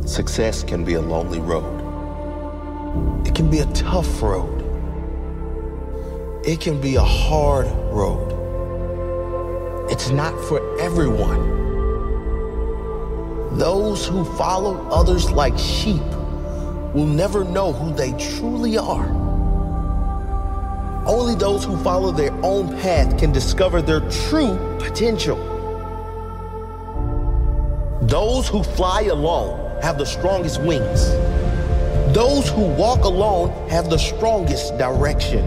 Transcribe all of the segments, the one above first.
Success can be a lonely road. It can be a tough road. It can be a hard road. It's not for everyone. Those who follow others like sheep will never know who they truly are. Only those who follow their own path can discover their true potential. Those who fly alone have the strongest wings. Those who walk alone have the strongest direction.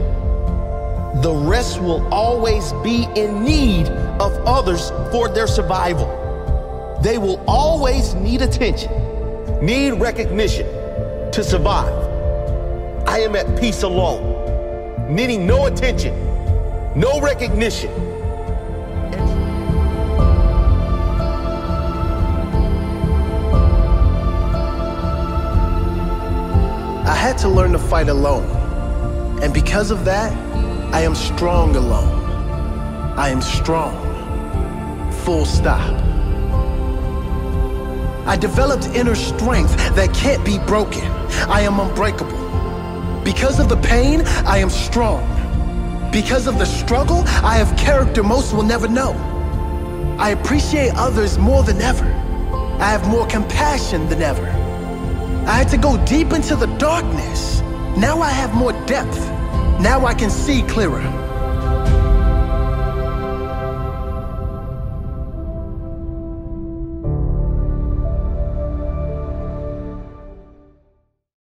The rest will always be in need of others for their survival. They will always need attention, need recognition to survive. I am at peace alone, needing no attention, no recognition. I had to learn to fight alone, and because of that, I am strong alone. I am strong, full stop. I developed inner strength that can't be broken. I am unbreakable. Because of the pain, I am strong. Because of the struggle, I have character most will never know. I appreciate others more than ever. I have more compassion than ever. I had to go deep into the darkness. Now I have more depth. Now I can see clearer.